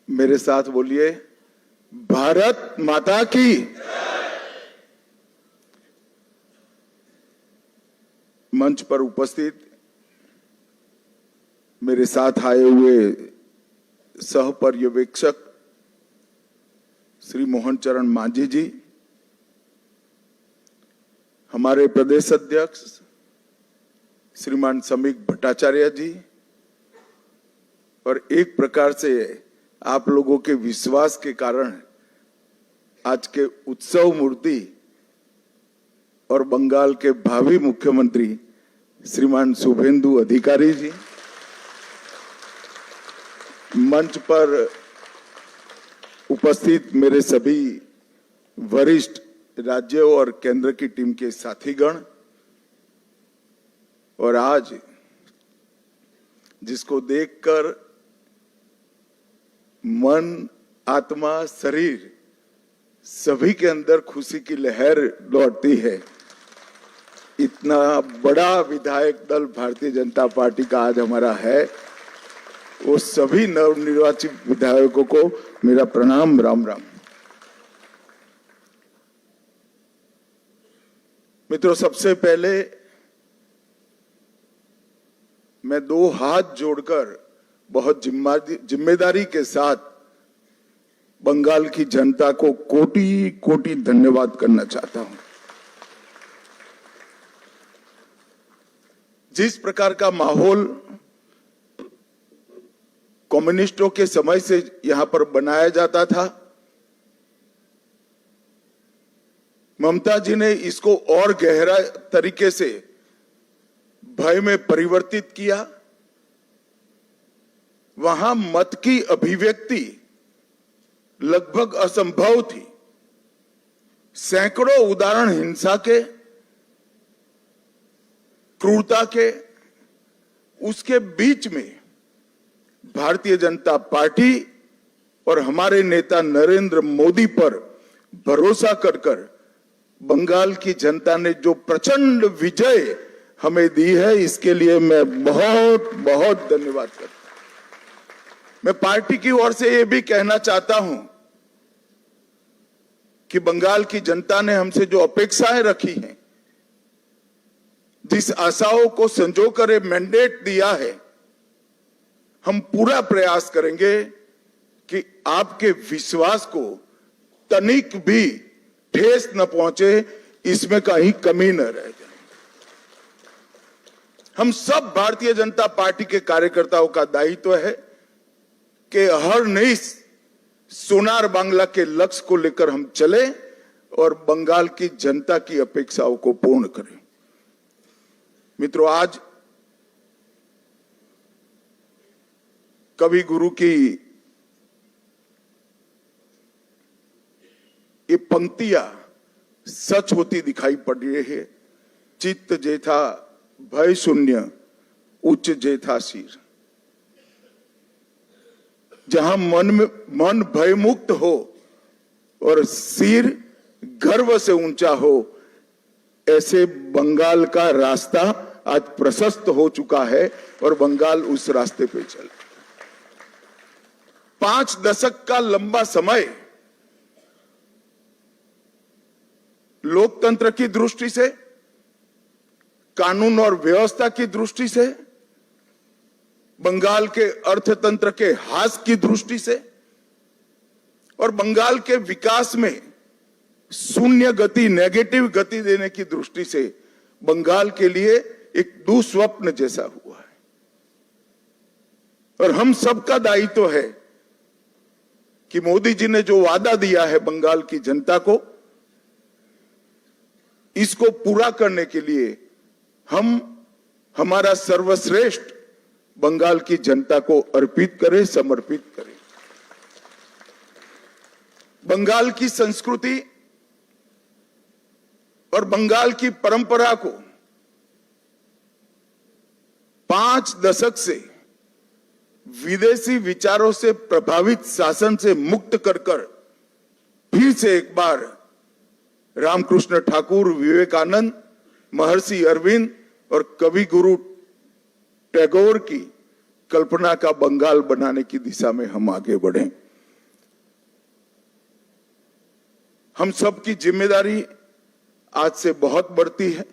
मेरे साथ बोलिए, भारत माता की। मंच पर उपस्थित मेरे साथ आए हुए सह पर्यवेक्षक श्री मोहन चरण मांझी जी, हमारे प्रदेश अध्यक्ष श्रीमान समीक भट्टाचार्य जी, और एक प्रकार से आप लोगों के विश्वास के कारण आज के उत्सव मूर्ति और बंगाल के भावी मुख्यमंत्री श्रीमान शुभेंदु अधिकारी जी, मंच पर उपस्थित मेरे सभी वरिष्ठ राज्यों और केंद्र की टीम के साथीगण, और आज जिसको देखकर मन, आत्मा, शरीर सभी के अंदर खुशी की लहर लौटती है, इतना बड़ा विधायक दल भारतीय जनता पार्टी का आज हमारा है, वो सभी नवनिर्वाचित विधायकों को मेरा प्रणाम, राम राम। मित्रों, सबसे पहले मैं दो हाथ जोड़कर बहुत जिम्मेदारी के साथ बंगाल की जनता को कोटि कोटि धन्यवाद करना चाहता हूं। जिस प्रकार का माहौल कम्युनिस्टों के समय से यहां पर बनाया जाता था, ममता जी ने इसको और गहरा तरीके से भय में परिवर्तित किया। वहां मत की अभिव्यक्ति लगभग असंभव थी। सैकड़ों उदाहरण हिंसा के, क्रूरता के, उसके बीच में भारतीय जनता पार्टी और हमारे नेता नरेंद्र मोदी पर भरोसा कर बंगाल की जनता ने जो प्रचंड विजय हमें दी है, इसके लिए मैं बहुत बहुत धन्यवाद करता हूं। मैं पार्टी की ओर से यह भी कहना चाहता हूं कि बंगाल की जनता ने हमसे जो अपेक्षाएं रखी हैं, जिस आशाओं को संजोकर मैंडेट दिया है, हम पूरा प्रयास करेंगे कि आपके विश्वास को तनिक भी ठेस न पहुंचे, इसमें कहीं कमी न रह जाए। हम सब भारतीय जनता पार्टी के कार्यकर्ताओं का दायित्व है कि हर नई सोनार बांग्ला के लक्ष्य को लेकर हम चले और बंगाल की जनता की अपेक्षाओं को पूर्ण करें। मित्रों, आज कवि गुरु की ये पंक्तियां सच होती दिखाई पड़ रही है। चित्त जेथा भय शून्य, उच्च जेथा सिर। जहां मन भय मुक्त हो और सिर गर्व से ऊंचा हो, ऐसे बंगाल का रास्ता आज प्रशस्त हो चुका है और बंगाल उस रास्ते पे चल। 5 दशक का लंबा समय लोकतंत्र की दृष्टि से, कानून और व्यवस्था की दृष्टि से, बंगाल के अर्थतंत्र के ह्रास की दृष्टि से और बंगाल के विकास में शून्य गति, नेगेटिव गति देने की दृष्टि से बंगाल के लिए एक दुस्वप्न जैसा हुआ है। और हम सबका दायित्व है कि मोदी जी ने जो वादा दिया है बंगाल की जनता को, इसको पूरा करने के लिए हम हमारा सर्वश्रेष्ठ बंगाल की जनता को अर्पित करें, समर्पित करें। बंगाल की संस्कृति और बंगाल की परंपरा को 5 दशक से विदेशी विचारों से प्रभावित शासन से मुक्त कर फिर से एक बार रामकृष्ण ठाकुर, विवेकानंद, महर्षि अरविंद और कवि गुरु टैगोर की कल्पना का बंगाल बनाने की दिशा में हम आगे बढ़ें। हम सबकी जिम्मेदारी आज से बहुत बढ़ती है।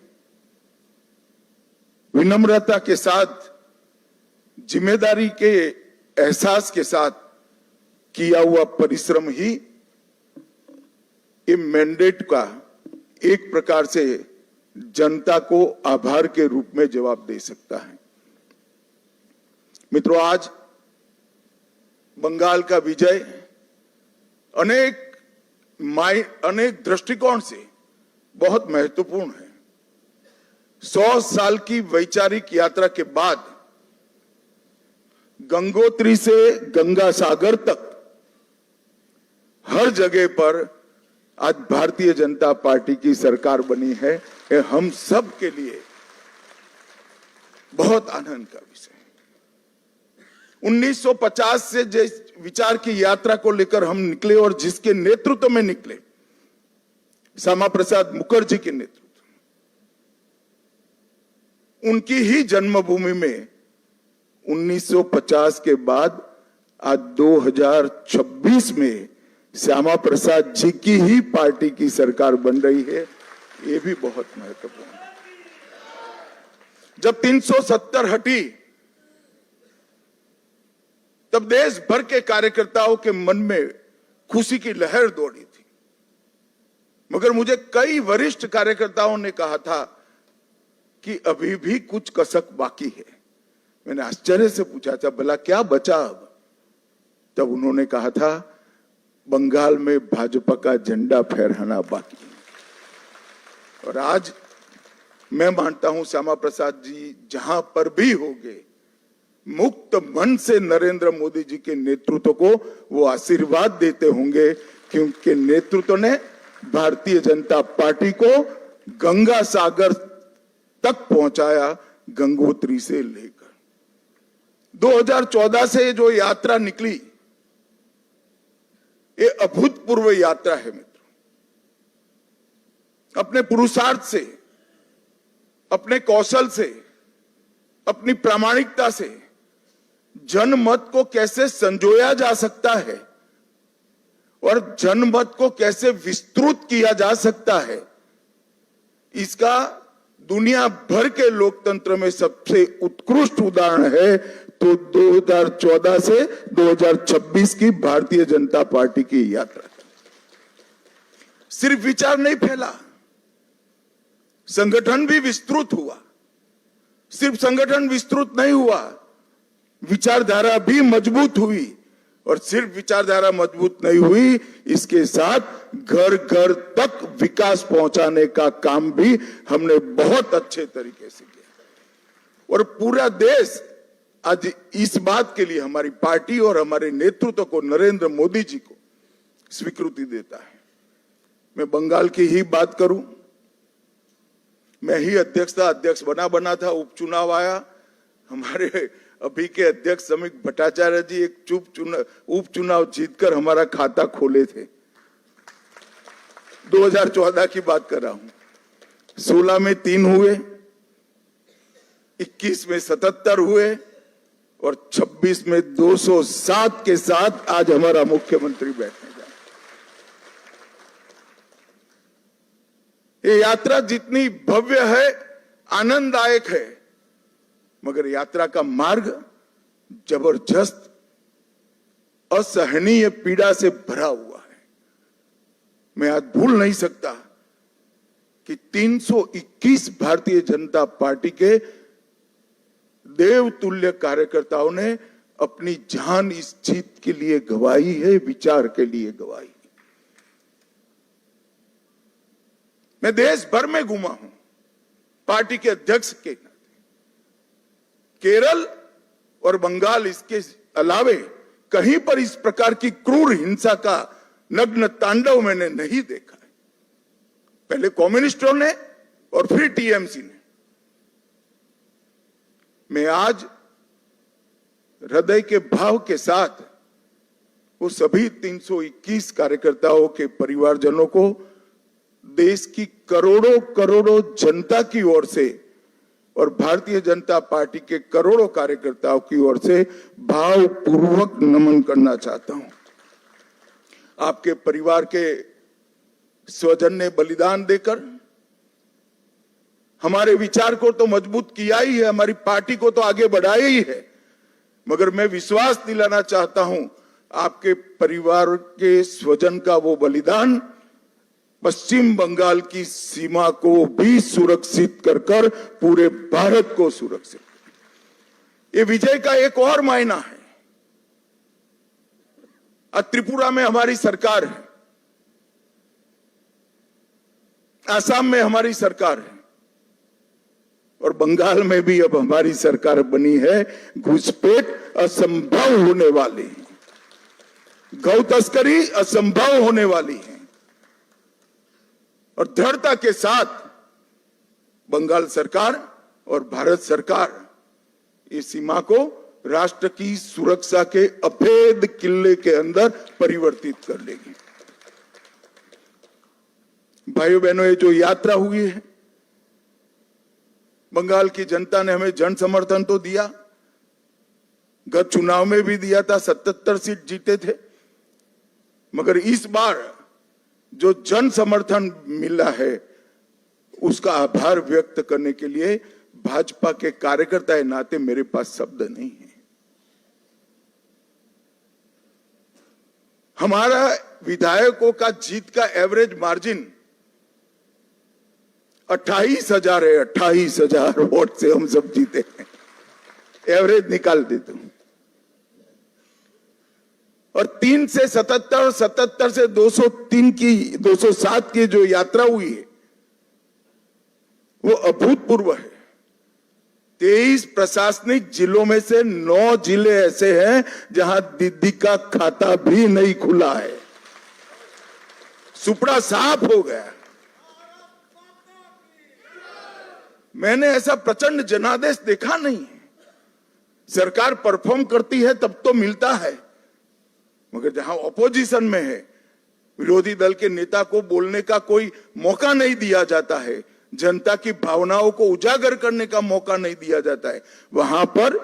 विनम्रता के साथ, जिम्मेदारी के एहसास के साथ किया हुआ परिश्रम ही ये मैंडेट का एक प्रकार से जनता को आभार के रूप में जवाब दे सकता है। मित्रों, आज बंगाल का विजय अनेक दृष्टिकोण से बहुत महत्वपूर्ण है। 100 साल की वैचारिक यात्रा के बाद गंगोत्री से गंगा सागर तक हर जगह पर आज भारतीय जनता पार्टी की सरकार बनी है। ये हम सब के लिए बहुत आनंद का विषय है। 1950 से जिस विचार की यात्रा को लेकर हम निकले और जिसके नेतृत्व में निकले, श्यामा प्रसाद मुखर्जी के नेतृत्व, उनकी ही जन्मभूमि में 1950 के बाद आज 2026 में श्यामा प्रसाद जी की ही पार्टी की सरकार बन रही है। ये भी बहुत महत्वपूर्ण है। जब 370 हटी तब देश भर के कार्यकर्ताओं के मन में खुशी की लहर दौड़ी थी, मगर मुझे कई वरिष्ठ कार्यकर्ताओं ने कहा था कि अभी भी कुछ कसक बाकी है। मैंने आश्चर्य से पूछा था, भला क्या बचा अब? तब उन्होंने कहा था, बंगाल में भाजपा का झंडा फहराना बाकी है। और आज मैं मानता हूं श्यामा प्रसाद जी जहां पर भी होंगे, मुक्त मन से नरेंद्र मोदी जी के नेतृत्व को वो आशीर्वाद देते होंगे, क्योंकि नेतृत्व ने भारतीय जनता पार्टी को गंगा सागर तक पहुंचाया, गंगोत्री से लेकर 2014 से जो यात्रा निकली, ये अभूतपूर्व यात्रा है मित्रों। अपने पुरुषार्थ से, अपने कौशल से, अपनी प्रामाणिकता से जनमत को कैसे संजोया जा सकता है और जनमत को कैसे विस्तृत किया जा सकता है, इसका दुनिया भर के लोकतंत्र में सबसे उत्कृष्ट उदाहरण है तो 2014 से 2026 की भारतीय जनता पार्टी की यात्रा। सिर्फ विचार नहीं फैला, संगठन भी विस्तृत हुआ। सिर्फ संगठन विस्तृत नहीं हुआ, विचारधारा भी मजबूत हुई। और सिर्फ विचारधारा मजबूत नहीं हुई, इसके साथ घर घर तक विकास पहुंचाने का काम भी हमने बहुत अच्छे तरीके से किया। और पूरा देश आज इस बात के लिए हमारी पार्टी और हमारे नेतृत्व को, नरेंद्र मोदी जी को स्वीकृति देता है। मैं बंगाल की ही बात करूं, मैं ही अध्यक्ष बना था, उपचुनाव आया, हमारे अभी के अध्यक्ष समीक भट्टाचार्य जी एक उपचुनाव जीतकर हमारा खाता खोले थे। 2014 की बात कर रहा हूं। 16 में 3 हुए, 21 में 77 हुए और 26 में 207 के साथ आज हमारा मुख्यमंत्री बैठने जा रहे। ये यात्रा जितनी भव्य है, आनंददायक है, मगर यात्रा का मार्ग जबरदस्त असहनीय पीड़ा से भरा हुआ है। मैं आज भूल नहीं सकता कि 321 भारतीय जनता पार्टी के देवतुल्य कार्यकर्ताओं ने अपनी जान इस जीत के लिए गवाई है, विचार के लिए गवाई। मैं देश भर में घूमा हूं पार्टी के अध्यक्ष के नाते। केरल और बंगाल, इसके अलावे कहीं पर इस प्रकार की क्रूर हिंसा का नग्न तांडव मैंने नहीं देखा है। पहले कम्युनिस्टों ने और फिर टीएमसी ने। मैं आज हृदय के भाव के साथ वो सभी 321 कार्यकर्ताओं के परिवारजनों को देश की करोड़ों करोड़ों जनता की ओर से और भारतीय जनता पार्टी के करोड़ों कार्यकर्ताओं की ओर से भावपूर्वक नमन करना चाहता हूं। आपके परिवार के स्वजन ने बलिदान देकर हमारे विचार को तो मजबूत किया ही है, हमारी पार्टी को तो आगे बढ़ाया ही है, मगर मैं विश्वास दिलाना चाहता हूं आपके परिवार के स्वजन का वो बलिदान पश्चिम बंगाल की सीमा को भी सुरक्षित कर पूरे भारत को सुरक्षित, ये विजय का एक और मायना है। त्रिपुरा में हमारी सरकार है, असम में हमारी सरकार है और बंगाल में भी अब हमारी सरकार बनी है। घुसपैठ असंभव होने वाली है, गौ तस्करी असंभव होने वाली है और दृढ़ता के साथ बंगाल सरकार और भारत सरकार इस सीमा को राष्ट्र की सुरक्षा के अभेद किले के अंदर परिवर्तित कर लेगी। भाइयों बहनों, ये जो यात्रा हुई है, बंगाल की जनता ने हमें जन समर्थन तो दिया, गत चुनाव में भी दिया था, 77 सीट जीते थे, मगर इस बार जो जन समर्थन मिला है उसका आभार व्यक्त करने के लिए भाजपा के कार्यकर्ता के नाते मेरे पास शब्द नहीं है। हमारा विधायकों का जीत का एवरेज मार्जिन 28,000 है। 28,000 वोट से हम सब जीते हैं, एवरेज निकाल देते हूं। और 3 से 77, 77 से 203 की 207 की जो यात्रा हुई है वो अभूतपूर्व है। 23 प्रशासनिक जिलों में से 9 जिले ऐसे हैं जहां दीदी का खाता भी नहीं खुला है, सुपड़ा साफ हो गया। मैंने ऐसा प्रचंड जनादेश देखा नहीं है। सरकार परफॉर्म करती है तब तो मिलता है, मगर जहां ऑपोजिशन में है, विरोधी दल के नेता को बोलने का कोई मौका नहीं दिया जाता है, जनता की भावनाओं को उजागर करने का मौका नहीं दिया जाता है, वहां पर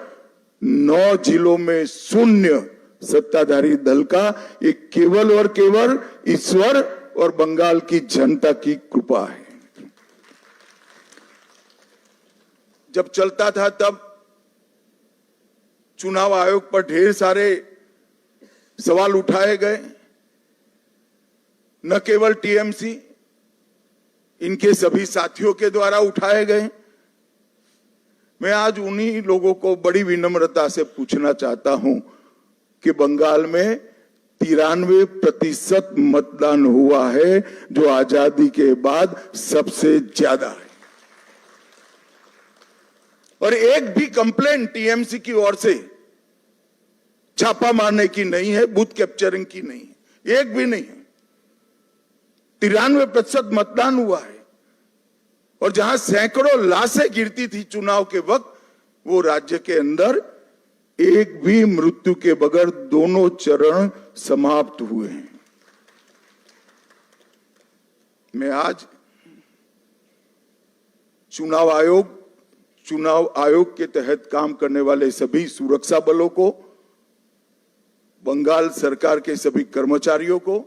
9 जिलों में शून्य सत्ताधारी दल का एक केवल और केवल ईश्वर और बंगाल की जनता की कृपा है। जब चलता था तब चुनाव आयोग पर ढेर सारे सवाल उठाए गए, न केवल टीएमसी, इनके सभी साथियों के द्वारा उठाए गए। मैं आज उन्हीं लोगों को बड़ी विनम्रता से पूछना चाहता हूं कि बंगाल में 93% मतदान हुआ है, जो आजादी के बाद सबसे ज्यादा है, और एक भी कंप्लेंट टीएमसी की ओर से छापा मारने की नहीं है, बूथ कैप्चरिंग की नहीं है, एक भी नहीं है। 93% मतदान हुआ है और जहां सैकड़ों लाशें गिरती थी चुनाव के वक्त, वो राज्य के अंदर एक भी मृत्यु के बगैर दोनों चरण समाप्त हुए हैं। मैं आज चुनाव आयोग के तहत काम करने वाले सभी सुरक्षा बलों को, बंगाल सरकार के सभी कर्मचारियों को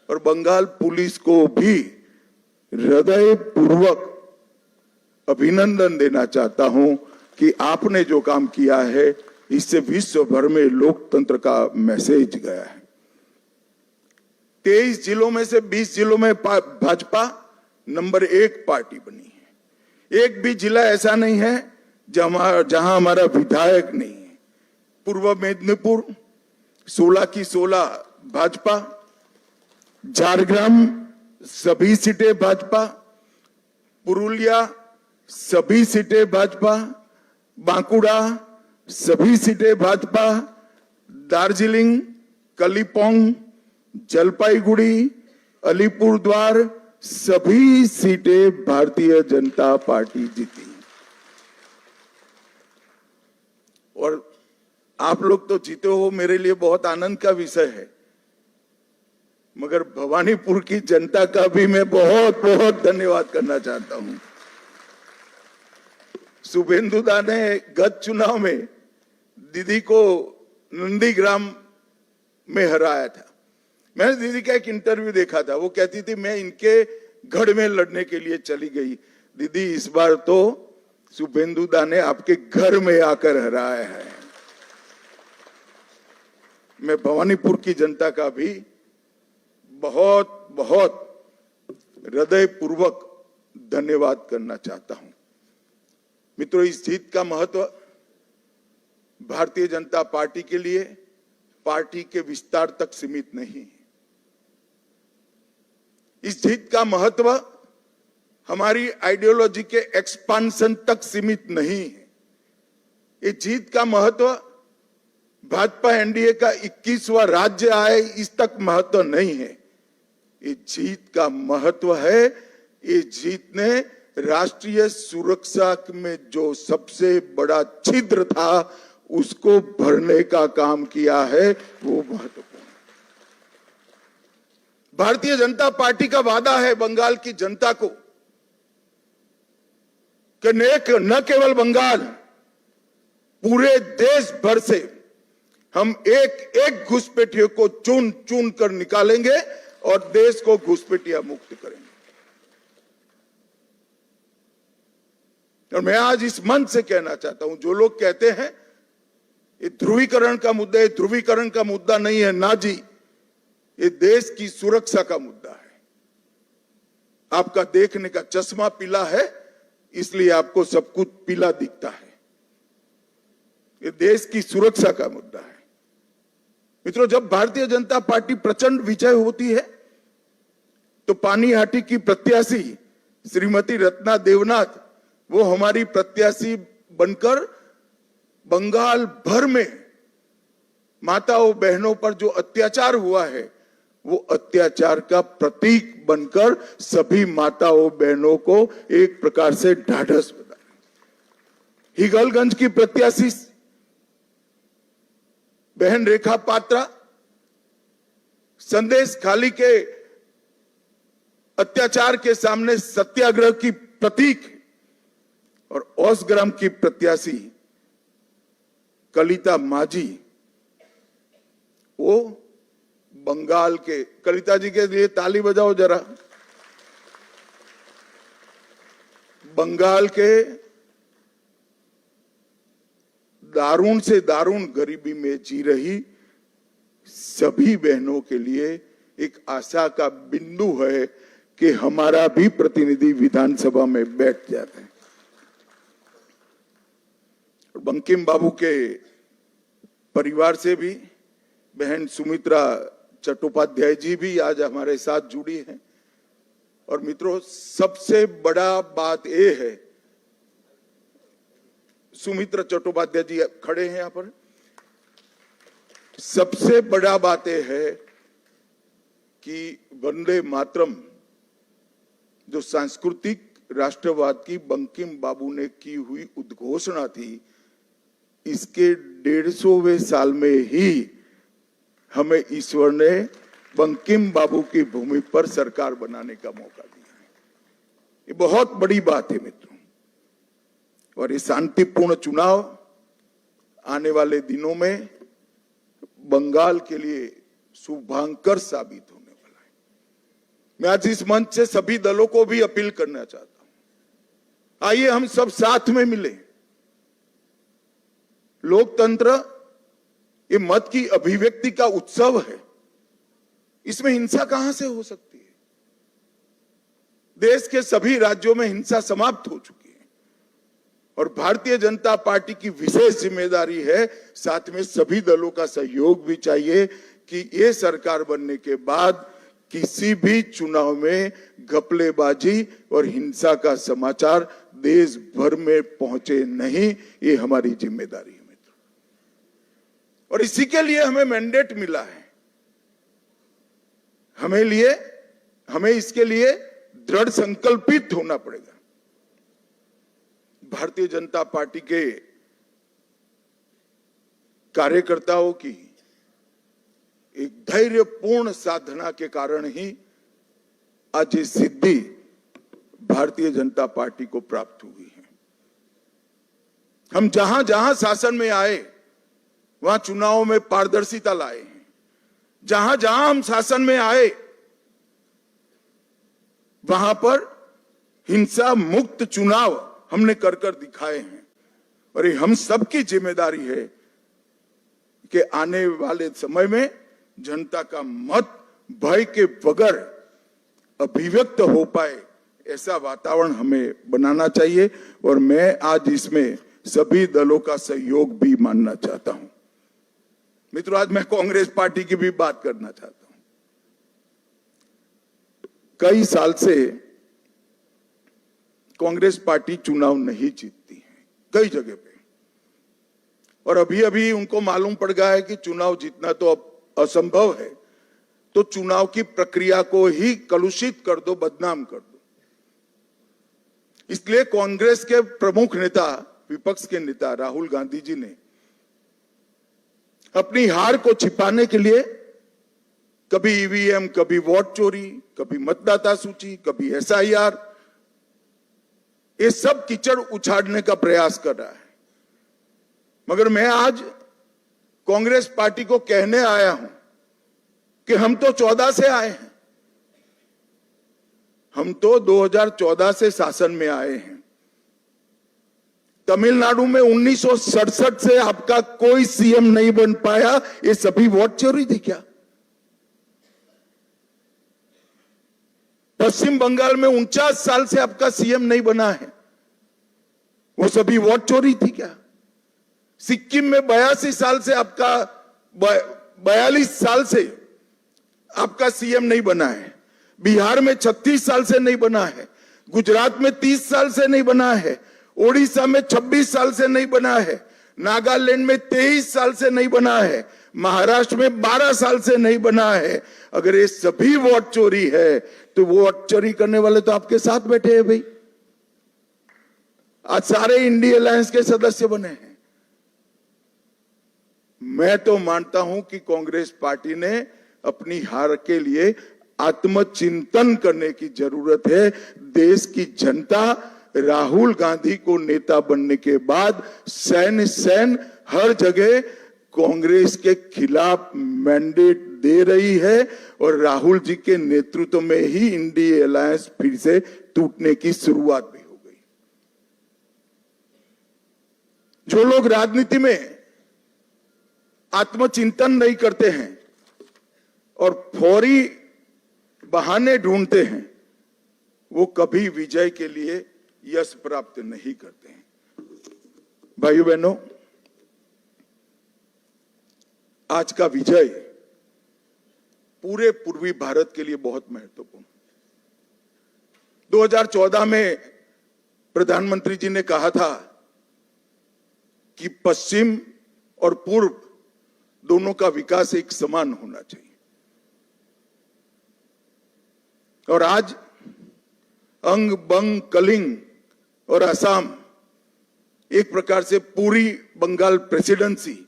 और बंगाल पुलिस को भी हृदयपूर्वक अभिनंदन देना चाहता हूं कि आपने जो काम किया है इससे विश्व भर में लोकतंत्र का मैसेज गया है। 23 जिलों में से 20 जिलों में भाजपा नंबर 1 पार्टी बनी है। एक भी जिला ऐसा नहीं है जहां हमारा विधायक नहीं है। पूर्व मेदिनीपुर 16 की 16 भाजपा, झारग्राम सभी सीटें भाजपा, पुरुलिया सभी सीटें भाजपा, बांकुड़ा सभी सीटें भाजपा, दार्जिलिंग, कलिम्पोंग, जलपाईगुड़ी, अलीपुरद्वार सभी सीटें भारतीय जनता पार्टी जीती। और आप लोग तो जीते हो, मेरे लिए बहुत आनंद का विषय है, मगर भवानीपुर की जनता का भी मैं बहुत बहुत धन्यवाद करना चाहता हूं। शुभेंदुदा ने गत चुनाव में दीदी को नंदीग्राम में हराया था। मैंने दीदी का एक इंटरव्यू देखा था, वो कहती थी मैं इनके गढ़ में लड़ने के लिए चली गई। दीदी इस बार तो शुभेंदु दा ने आपके घर में आकर हराया है। मैं भवानीपुर की जनता का भी बहुत बहुत हृदयपूर्वक धन्यवाद करना चाहता हूं। मित्रों, इस जीत का महत्व भारतीय जनता पार्टी के लिए पार्टी के विस्तार तक सीमित नहीं है। इस जीत का महत्व हमारी आइडियोलॉजी के एक्सपांशन तक सीमित नहीं है। ये जीत का महत्व भाजपा एनडीए का 21वां राज्य आए इस तक महत्व नहीं है। ये जीत का महत्व है, ये जीत ने राष्ट्रीय सुरक्षा में जो सबसे बड़ा छिद्र था उसको भरने का काम किया है, वो महत्वपूर्ण। भारतीय जनता पार्टी का वादा है बंगाल की जनता को कि न केवल बंगाल, पूरे देश भर से हम एक एक घुसपैठियों को चुन चुन कर निकालेंगे और देश को घुसपैठिया मुक्त करेंगे। और मैं आज इस मंच से कहना चाहता हूं, जो लोग कहते हैं ये ध्रुवीकरण का मुद्दा है, ध्रुवीकरण का मुद्दा नहीं है ना जी, ये देश की सुरक्षा का मुद्दा है। आपका देखने का चश्मा पीला है इसलिए आपको सब कुछ पीला दिखता है। ये देश की सुरक्षा का मुद्दा है। मित्रों, जब भारतीय जनता पार्टी प्रचंड विजय होती है तो पानीहाटी की प्रत्याशी श्रीमती रत्ना देवनाथ वो हमारी प्रत्याशी बनकर बंगाल भर में माताओं बहनों पर जो अत्याचार हुआ है वो अत्याचार का प्रतीक बनकर सभी माताओं बहनों को एक प्रकार से ढाढ़स बना। हिगलगंज की प्रत्याशी बहन रेखा पात्रा संदेश खाली के अत्याचार के सामने सत्याग्रह की प्रतीक, और ओसग्राम की प्रत्याशी कलिता माझी वो बंगाल के, कलिता जी के लिए ताली बजाओ जरा, बंगाल के दारुण से दारुण गरीबी में जी रही सभी बहनों के लिए एक आशा का बिंदु है कि हमारा भी प्रतिनिधि विधानसभा में बैठ जाते हैं। बंकिम बाबू के परिवार से भी बहन सुमित्रा चट्टोपाध्याय जी भी आज हमारे साथ जुड़ी हैं। और मित्रों, सबसे बड़ा बात यह है, सुमित्रा चट्टोपाध्याय जी खड़े हैं यहां पर, सबसे बड़ा बात यह है कि वंदे मातरम जो सांस्कृतिक राष्ट्रवाद की बंकिम बाबू ने की हुई उद्घोषणा थी, इसके 150वें साल में ही हमें ईश्वर ने बंकिम बाबू की भूमि पर सरकार बनाने का मौका दिया है। ये बहुत बड़ी बात है मित्रों। और ये शांतिपूर्ण चुनाव आने वाले दिनों में बंगाल के लिए शुभांकर साबित होने वाला है। मैं आज इस मंच से सभी दलों को भी अपील करना चाहता हूं, आइए हम सब साथ में मिले। लोकतंत्र ये मत की अभिव्यक्ति का उत्सव है, इसमें हिंसा कहां से हो सकती है? देश के सभी राज्यों में हिंसा समाप्त हो चुकी है और भारतीय जनता पार्टी की विशेष जिम्मेदारी है, साथ में सभी दलों का सहयोग भी चाहिए कि ये सरकार बनने के बाद किसी भी चुनाव में घपलेबाजी और हिंसा का समाचार देश भर में पहुंचे नहीं। ये हमारी जिम्मेदारी है मित्रों, और इसी के लिए हमें मैंडेट मिला है। हमें इसके लिए दृढ़ संकल्पित होना पड़ेगा। भारतीय जनता पार्टी के कार्यकर्ताओं की एक धैर्यपूर्ण साधना के कारण ही आज ये सिद्धि भारतीय जनता पार्टी को प्राप्त हुई है। हम जहां जहां शासन में आए वहां चुनावों में पारदर्शिता लाए हैं, जहां जहां हम शासन में आए वहां पर हिंसा मुक्त चुनाव हमने कर दिखाए हैं। और ये हम सबकी जिम्मेदारी है कि आने वाले समय में जनता का मत भय के बगैर अभिव्यक्त हो पाए, ऐसा वातावरण हमें बनाना चाहिए। और मैं आज इसमें सभी दलों का सहयोग भी मानना चाहता हूं। मित्रों, आज मैं कांग्रेस पार्टी की भी बात करना चाहता हूं। कई साल से कांग्रेस पार्टी चुनाव नहीं जीतती है कई जगह पे, और अभी अभी उनको मालूम पड़ गया है कि चुनाव जीतना तो अब असंभव है, तो चुनाव की प्रक्रिया को ही कलुषित कर दो, बदनाम कर दो। इसलिए कांग्रेस के प्रमुख नेता, विपक्ष के नेता राहुल गांधी जी ने अपनी हार को छिपाने के लिए कभी ईवीएम, कभी वोट चोरी, कभी मतदाता सूची, कभी SIR, ये सब कीचड़ उछाड़ने का प्रयास कर रहा है। मगर मैं आज कांग्रेस पार्टी को कहने आया हूं कि हम तो 14 से आए हैं, हम तो 2014 से शासन में आए हैं। तमिलनाडु में 1967 से आपका कोई सीएम नहीं बन पाया, ये सभी वोट चोरी थी क्या? पश्चिम बंगाल में 49 साल से आपका सीएम नहीं बना है, वो सभी वोट चोरी थी क्या? सिक्किम में 82 साल से आपका 42 साल से आपका सीएम नहीं बना है, बिहार में 36 साल से नहीं बना है, गुजरात में 30 साल से नहीं बना है, ओडिशा में 26 साल से नहीं बना है, नागालैंड में 23 साल से नहीं बना है, महाराष्ट्र में 12 साल से नहीं बना है। अगर ये सभी वोट चोरी है तो वोट चोरी करने वाले तो आपके साथ बैठे हैं भाई। आज सारे इंडिया अलायंस के सदस्य बने हैं। मैं तो मानता हूं कि कांग्रेस पार्टी ने अपनी हार के लिए आत्मचिंतन करने की जरूरत है। देश की जनता राहुल गांधी को नेता बनने के बाद सैन हर जगह कांग्रेस के खिलाफ मैंडेट दे रही है, और राहुल जी के नेतृत्व में ही इंडिया अलायंस फिर से टूटने की शुरुआत भी हो गई। जो लोग राजनीति में आत्मचिंतन नहीं करते हैं और फौरी बहाने ढूंढते हैं, वो कभी विजय के लिए यश प्राप्त नहीं करते हैं। भाइयों बहनों, आज का विजय पूरे पूर्वी भारत के लिए बहुत महत्वपूर्ण। 2014 में प्रधानमंत्री जी ने कहा था कि पश्चिम और पूर्व दोनों का विकास एक समान होना चाहिए, और आज अंग बंग कलिंग और असम, एक प्रकार से पूरी बंगाल प्रेसिडेंसी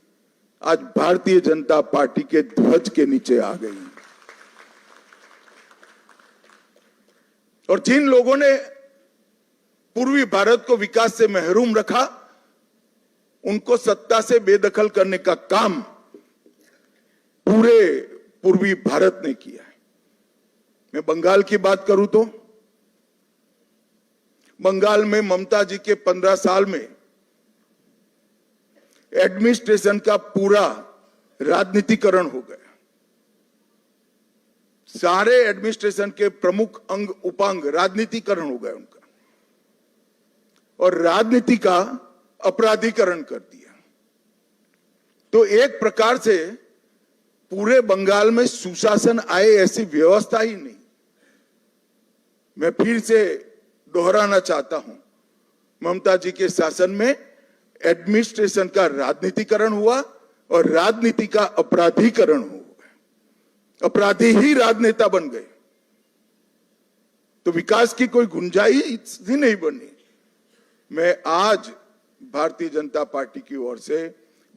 आज भारतीय जनता पार्टी के ध्वज के नीचे आ गई। और जिन लोगों ने पूर्वी भारत को विकास से महरूम रखा, उनको सत्ता से बेदखल करने का काम पूरे पूर्वी भारत ने किया है। मैं बंगाल की बात करूं तो बंगाल में ममता जी के 15 साल में एडमिनिस्ट्रेशन का पूरा राजनीतिकरण हो गया। सारे एडमिनिस्ट्रेशन के प्रमुख अंग उपांग राजनीतिकरण हो गया उनका, और राजनीति का अपराधीकरण कर दिया। तो एक प्रकार से पूरे बंगाल में सुशासन आए ऐसी व्यवस्था ही नहीं। मैं फिर से दोहराना चाहता हूं, ममता जी के शासन में एडमिनिस्ट्रेशन का राजनीतिकरण हुआ और राजनीति का अपराधीकरण हुआ। अपराधी ही राजनेता बन गए, तो विकास की कोई गुंजाइश ही नहीं बनी। मैं आज भारतीय जनता पार्टी की ओर से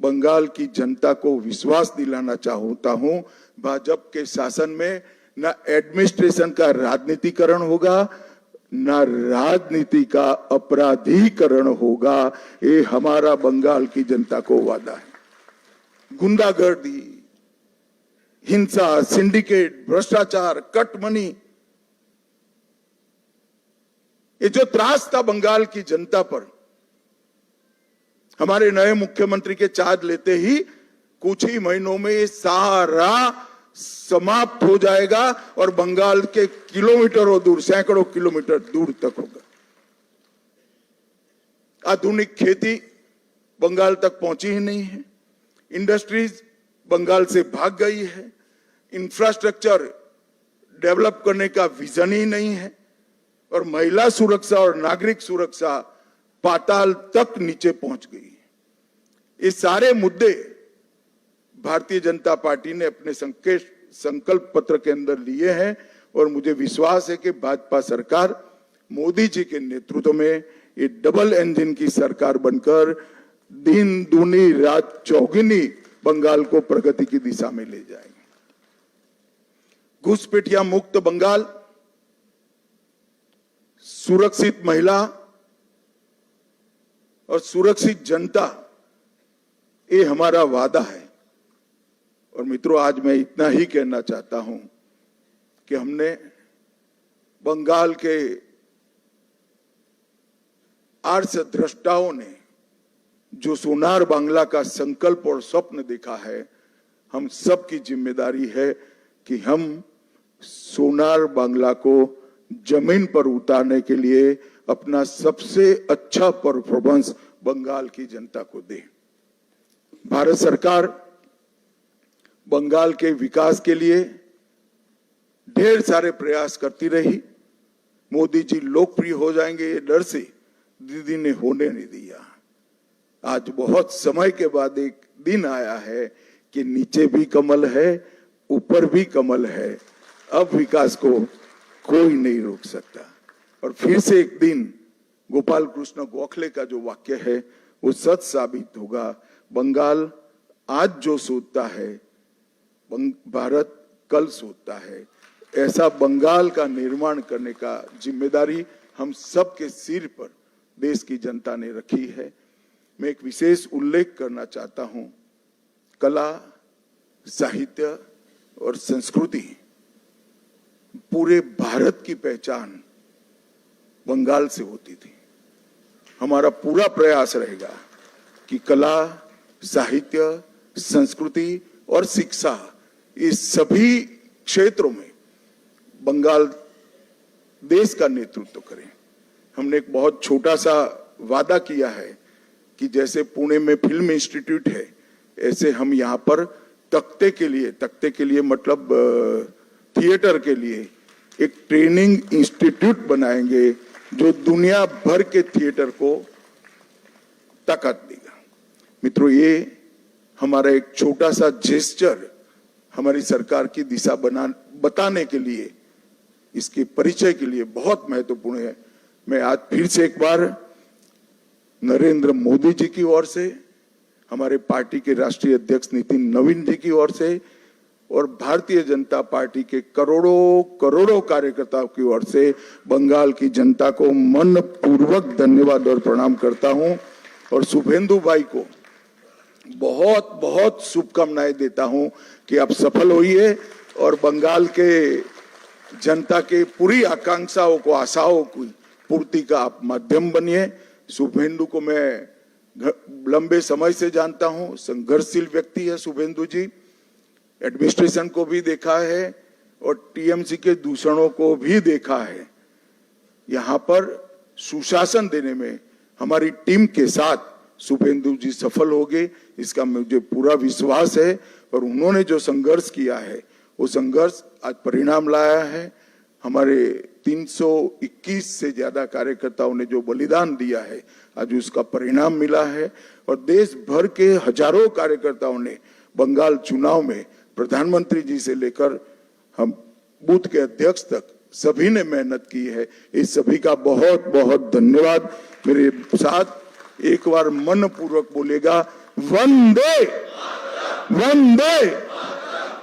बंगाल की जनता को विश्वास दिलाना चाहता हूं, भाजपा के शासन में न एडमिनिस्ट्रेशन का राजनीतिकरण होगा, न राजनीति का अपराधीकरण होगा। ये हमारा बंगाल की जनता को वादा है। गुंडागर्दी, हिंसा, सिंडिकेट, भ्रष्टाचार, कट मनी, ये जो त्रास था बंगाल की जनता पर, हमारे नए मुख्यमंत्री के चार्ज लेते ही कुछ ही महीनों में ये सारा समाप्त हो जाएगा और बंगाल के किलोमीटरों दूर, सैकड़ों किलोमीटर दूर तक होगा। आधुनिक खेती बंगाल तक पहुंची ही नहीं है, इंडस्ट्रीज बंगाल से भाग गई है, इंफ्रास्ट्रक्चर डेवलप करने का विजन ही नहीं है, और महिला सुरक्षा और नागरिक सुरक्षा पाताल तक नीचे पहुंच गई है। ये सारे मुद्दे भारतीय जनता पार्टी ने अपने संकल्प पत्र के अंदर लिए हैं और मुझे विश्वास है कि भाजपा सरकार मोदी जी के नेतृत्व में ये डबल इंजन की सरकार बनकर दिन दूनी रात चौगुनी बंगाल को प्रगति की दिशा में ले जाएगी। घुसपैठिया मुक्त बंगाल, सुरक्षित महिला और सुरक्षित जनता, ये हमारा वादा है। और मित्रों, आज मैं इतना ही कहना चाहता हूं कि हमने बंगाल के आर्ष द्रष्टाओं ने जो सोनार बांग्ला का संकल्प और स्वप्न देखा है, हम सबकी जिम्मेदारी है कि हम सोनार बांग्ला को जमीन पर उतारने के लिए अपना सबसे अच्छा परफॉर्मेंस बंगाल की जनता को दे। भारत सरकार बंगाल के विकास के लिए ढेर सारे प्रयास करती रही। मोदी जी लोकप्रिय हो जाएंगे ये डर से दीदी ने होने नहीं दिया। आज बहुत समय के बाद एक दिन आया है कि नीचे भी कमल है, ऊपर भी कमल है। अब विकास को कोई नहीं रोक सकता। और फिर से एक दिन गोपाल कृष्ण गोखले का जो वाक्य है वो सच साबित होगा। बंगाल आज जो सोचता है, भारत कल सोचता है। ऐसा बंगाल का निर्माण करने का जिम्मेदारी हम सबके सिर पर देश की जनता ने रखी है। मैं एक विशेष उल्लेख करना चाहता हूं। कला, साहित्य और संस्कृति, पूरे भारत की पहचान बंगाल से होती थी। हमारा पूरा प्रयास रहेगा कि कला, साहित्य, संस्कृति और शिक्षा, इस सभी क्षेत्रों में बंगाल देश का नेतृत्व करें। हमने एक बहुत छोटा सा वादा किया है कि जैसे पुणे में फिल्म इंस्टीट्यूट है, ऐसे हम यहाँ पर तख्ते के लिए मतलब थिएटर के लिए एक ट्रेनिंग इंस्टीट्यूट बनाएंगे जो दुनिया भर के थिएटर को ताकत देगा। मित्रों, ये हमारा एक छोटा सा जेस्चर हमारी सरकार की दिशा बताने के लिए, इसके परिचय के लिए बहुत महत्वपूर्ण है। मैं आज फिर से एक बार नरेंद्र मोदी जी की ओर से, हमारे पार्टी के राष्ट्रीय अध्यक्ष नितिन नवीन जी की ओर से और भारतीय जनता पार्टी के करोड़ों कार्यकर्ताओं की ओर से बंगाल की जनता को मनपूर्वक धन्यवाद और प्रणाम करता हूं। और शुभेंदु भाई को बहुत बहुत शुभकामनाएं देता हूं कि आप सफल होइए और बंगाल के जनता के पूरी आकांक्षाओं को, आशाओं की पूर्ति का आप माध्यम बनिए। शुभेंदु को मैं लंबे समय से जानता हूं, संघर्षशील व्यक्ति है शुभेंदु जी। एडमिनिस्ट्रेशन को भी देखा है और टीएमसी के दूषणों को भी देखा है। यहाँ पर सुशासन देने में हमारी टीम के साथ शुभेंदु जी सफल होंगे, इसका मुझे पूरा विश्वास है। और उन्होंने जो संघर्ष किया है वो संघर्ष आज परिणाम लाया है। हमारे 321 से ज्यादा कार्यकर्ताओं ने जो बलिदान दिया है, आज उसका परिणाम मिला है। और देश भर के हजारों कार्यकर्ताओं ने बंगाल चुनाव में प्रधानमंत्री जी से लेकर हम बूथ के अध्यक्ष तक सभी ने मेहनत की है। इस सभी का बहुत बहुत धन्यवाद। मेरे साथ एक बार मन पूर्वक बोलेगा, वंदे वंदे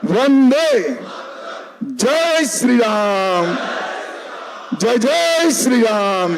वंदे, जय श्री राम, जय जय श्री राम।